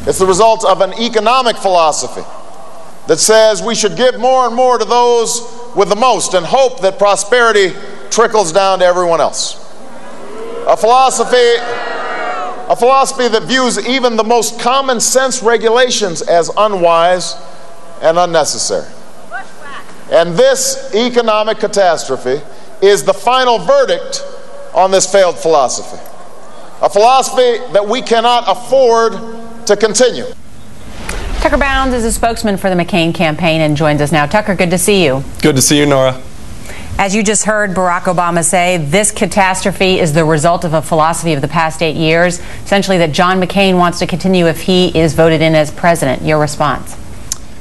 It's the result of an economic philosophy that says we should give more and more to those with the most and hope that prosperity trickles down to everyone else. A philosophy that views even the most common sense regulations as unwise and unnecessary. And this economic catastrophe is the final verdict on this failed philosophy. A philosophy that we cannot afford to continue. Tucker Bounds is a spokesman for the McCain campaign and joins us now. Tucker, good to see you. Good to see you, Nora. As you just heard Barack Obama say, this catastrophe is the result of a philosophy of the past 8 years, essentially that John McCain wants to continue if he is voted in as president. Your response?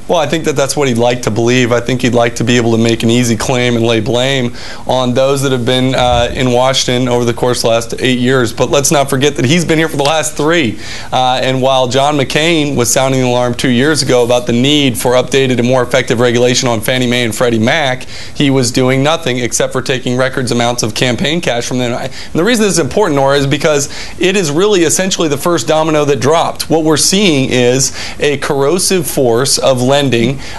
Well, I think that that's what he'd like to believe. I think he'd like to be able to make an easy claim and lay blame on those that have been in Washington over the course of the last 8 years. But let's not forget that he's been here for the last 3. And while John McCain was sounding the alarm 2 years ago about the need for updated and more effective regulation on Fannie Mae and Freddie Mac, he was doing nothing except for taking records amounts of campaign cash from them. And the reason this is important, Nora, is because it is really essentially the first domino that dropped. What we're seeing is a corrosive force of lending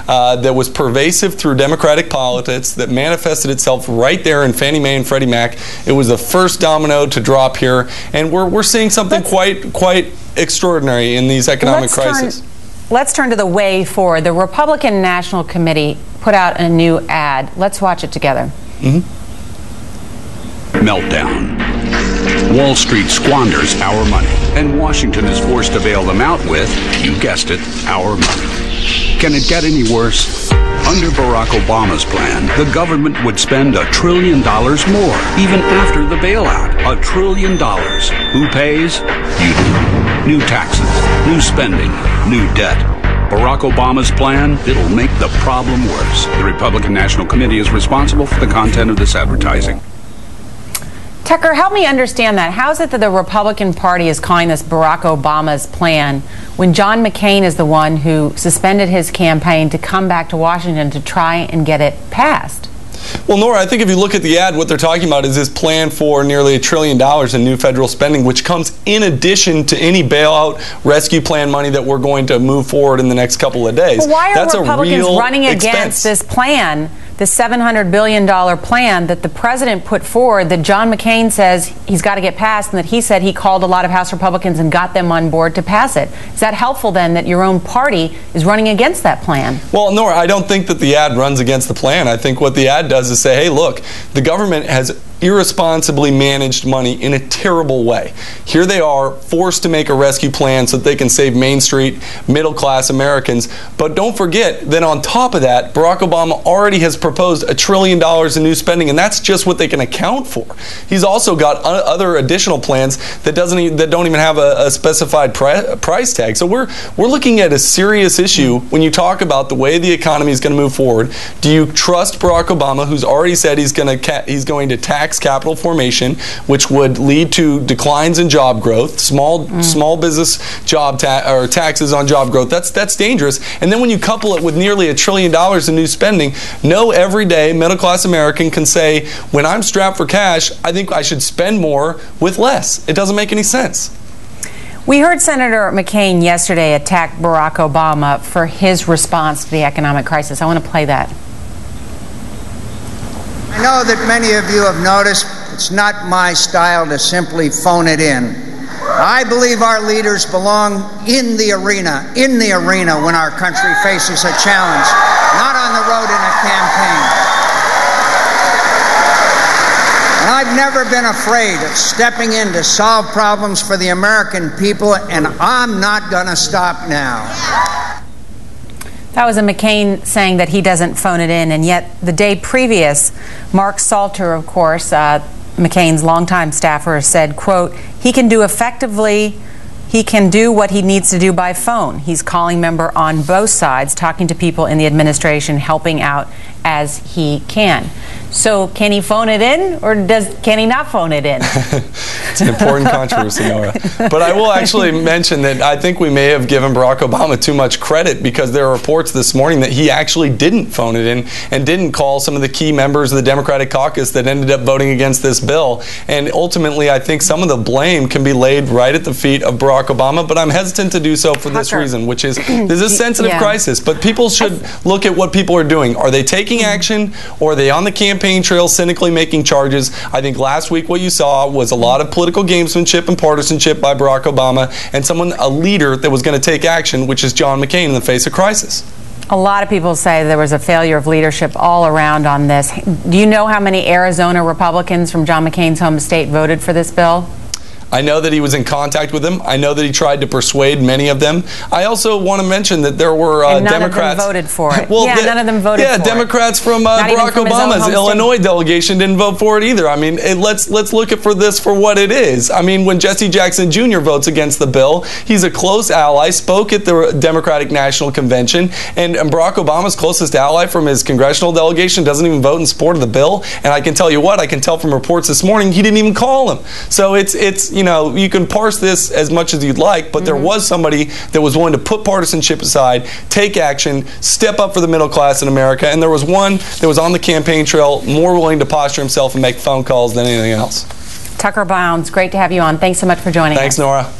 that was pervasive through Democratic politics that manifested itself right there in Fannie Mae and Freddie Mac. It was the first domino to drop here, and we're seeing something quite extraordinary in these economic crises. Let's turn to the way forward. The Republican National Committee put out a new ad. Let's watch it together. Meltdown. Wall Street squanders our money, and Washington is forced to bail them out with, you guessed it, our money. Can it get any worse? Under Barack Obama's plan, the government would spend $1 trillion more, even after the bailout. $1 trillion. Who pays? You do. New taxes, new spending, new debt. Barack Obama's plan, it'll make the problem worse. The Republican National Committee is responsible for the content of this advertising. Tucker, help me understand that. How is it that the Republican Party is calling this Barack Obama's plan when John McCain is the one who suspended his campaign to come back to Washington to try and get it passed? Well, Nora, I think if you look at the ad, what they're talking about is this plan for nearly $1 trillion in new federal spending, which comes in addition to any bailout rescue plan money that we're going to move forward in the next couple of days. Well, why are That's Republicans a real running expense against this plan, the $700 billion plan that the president put forward that John McCain says he's got to get passed, and that he said he called a lot of House Republicans and got them on board to pass it? Is that helpful then that your own party is running against that plan? Well, Nora, I don't think that the ad runs against the plan. I think what the ad does is say, hey, look, the government has irresponsibly managed money in a terrible way. Here they are forced to make a rescue plan so that they can save Main Street, middle-class Americans. But don't forget that on top of that, Barack Obama already has proposed $1 trillion in new spending, and that's just what they can account for. He's also got other additional plans that don't even have a specified price tag. So we're looking at a serious issue when you talk about the way the economy is going to move forward. Do you trust Barack Obama, who's already said he's going to tax capital formation, which would lead to declines in job growth, small business taxes on job growth? That's dangerous. And then when you couple it with nearly $1 trillion in new spending, no everyday middle-class American can say, when I'm strapped for cash, I think I should spend more with less. It doesn't make any sense. We heard Senator McCain yesterday attack Barack Obama for his response to the economic crisis. I want to play that. I know that many of you have noticed it's not my style to simply phone it in. I believe our leaders belong in the arena when our country faces a challenge, not on the road in a campaign. And I've never been afraid of stepping in to solve problems for the American people, and I'm not going to stop now. That was a McCain saying that he doesn't phone it in, and yet the day previous, Mark Salter, of course, McCain's longtime staffer, said, quote, he can do what he needs to do by phone. He's calling member on both sides, talking to people in the administration, helping out as he can. So can he phone it in, or can he not phone it in? It's an important controversy, Nora. But I will actually mention that I think we may have given Barack Obama too much credit, because there are reports this morning that he actually didn't phone it in and didn't call some of the key members of the Democratic caucus that ended up voting against this bill. And ultimately, I think some of the blame can be laid right at the feet of Barack Obama, but I'm hesitant to do so for this reason, which is there's a sensitive crisis, but people should look at what people are doing. Are they taking action, or are they on the campaign trail cynically making charges? I think last week what you saw was a lot of political gamesmanship and partisanship by Barack Obama, and a leader that was going to take action, which is John McCain, in the face of crisis. A lot of people say there was a failure of leadership all around on this. Do you know how many Arizona Republicans from John McCain's home state voted for this bill? I know that he was in contact with them. I know that he tried to persuade many of them. I also want to mention that there were and none Democrats. of them voted for it. Well, none of them voted for it. Yeah, Democrats from Barack Obama's Illinois delegation didn't vote for it either. I mean, let's look at this for what it is. I mean, when Jesse Jackson Jr. votes against the bill, he's a close ally, spoke at the Democratic National Convention, and Barack Obama's closest ally from his congressional delegation doesn't even vote in support of the bill. And I can tell you what, I can tell from reports this morning, he didn't even call him. So it's you know, you can parse this as much as you'd like, but there was somebody that was willing to put partisanship aside, take action, step up for the middle class in America, and there was one that was on the campaign trail, more willing to posture himself and make phone calls than anything else. Tucker Bounds, great to have you on. Thanks so much for joining us. Thanks, Nora.